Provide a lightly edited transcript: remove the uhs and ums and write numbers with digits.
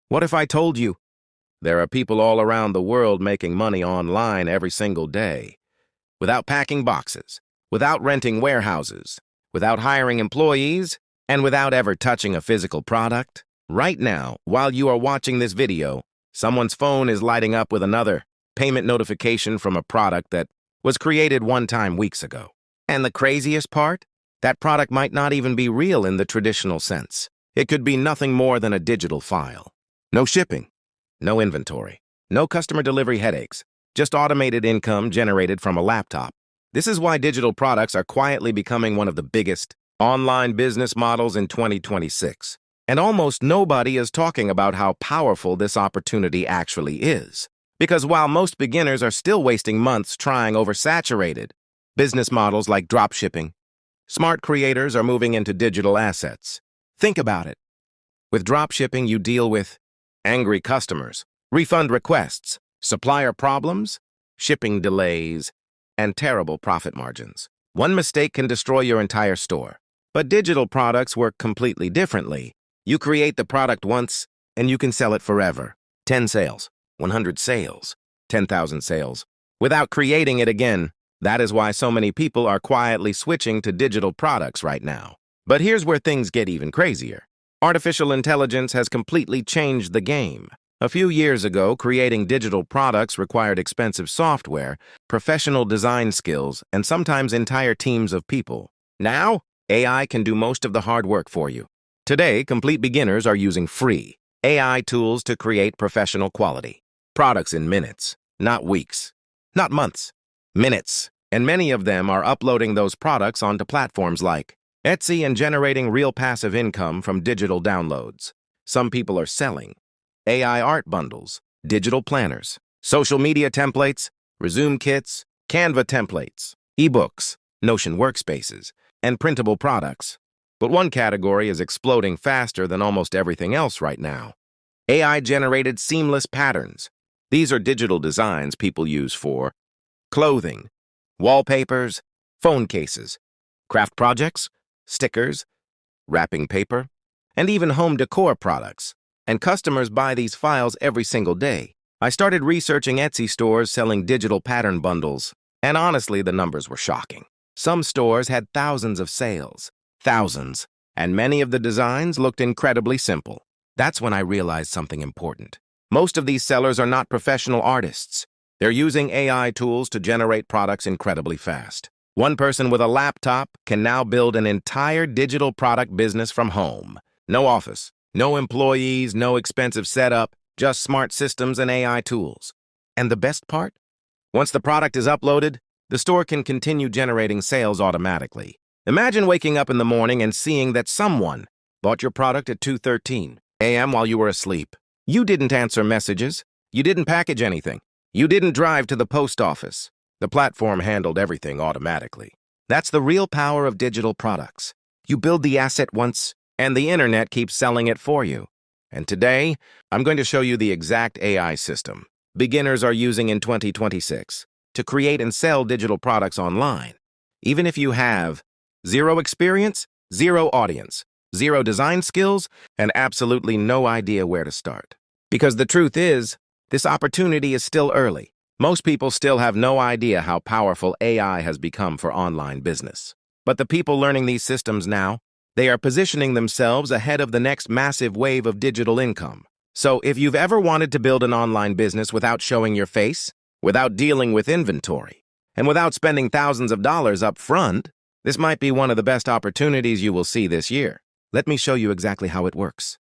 What if I told you there are people all around the world making money online every single day, without packing boxes, without renting warehouses, without hiring employees, and without ever touching a physical product? Right now, while you are watching this video, someone's phone is lighting up with another payment notification from a product that was created one time weeks ago. And the craziest part? That product might not even be real in the traditional sense. It could be nothing more than a digital file. No shipping, no inventory, no customer delivery headaches, just automated income generated from a laptop. This is why digital products are quietly becoming one of the biggest online business models in 2026. And almost nobody is talking about how powerful this opportunity actually is. Because while most beginners are still wasting months trying oversaturated business models like dropshipping, smart creators are moving into digital assets. Think about it. With dropshipping, you deal with angry customers, refund requests, supplier problems, shipping delays, and terrible profit margins. One mistake can destroy your entire store. But digital products work completely differently. You create the product once, and you can sell it forever. 10 sales, 100 sales, 10,000 sales, without creating it again. That is why so many people are quietly switching to digital products right now. But here's where things get even crazier. Artificial intelligence has completely changed the game. A few years ago, creating digital products required expensive software, professional design skills, and sometimes entire teams of people. Now, AI can do most of the hard work for you. Today, complete beginners are using free AI tools to create professional quality products in minutes, not weeks, not months, minutes. And many of them are uploading those products onto platforms like Etsy and generating real passive income from digital downloads. Some people are selling AI art bundles, digital planners, social media templates, resume kits, Canva templates, ebooks, Notion workspaces, and printable products. But one category is exploding faster than almost everything else right now. AI-generated seamless patterns. These are digital designs people use for clothing, wallpapers, phone cases, craft projects, stickers, wrapping paper, and even home decor products. And customers buy these files every single day. I started researching Etsy stores selling digital pattern bundles, and honestly, the numbers were shocking. Some stores had thousands of sales, thousands, and many of the designs looked incredibly simple. That's when I realized something important. Most of these sellers are not professional artists. They're using AI tools to generate products incredibly fast. One person with a laptop can now build an entire digital product business from home. No office, no employees, no expensive setup, just smart systems and AI tools. And the best part? Once the product is uploaded, the store can continue generating sales automatically. Imagine waking up in the morning and seeing that someone bought your product at 2:13 a.m. while you were asleep. You didn't answer messages. You didn't package anything. You didn't drive to the post office. The platform handled everything automatically. That's the real power of digital products. You build the asset once, and the internet keeps selling it for you. And today, I'm going to show you the exact AI system beginners are using in 2026 to create and sell digital products online. Even if you have zero experience, zero audience, zero design skills, and absolutely no idea where to start. Because the truth is, this opportunity is still early. Most people still have no idea how powerful AI has become for online business. But the people learning these systems now, they are positioning themselves ahead of the next massive wave of digital income. So if you've ever wanted to build an online business without showing your face, without dealing with inventory, and without spending thousands of dollars up front, this might be one of the best opportunities you will see this year. Let me show you exactly how it works.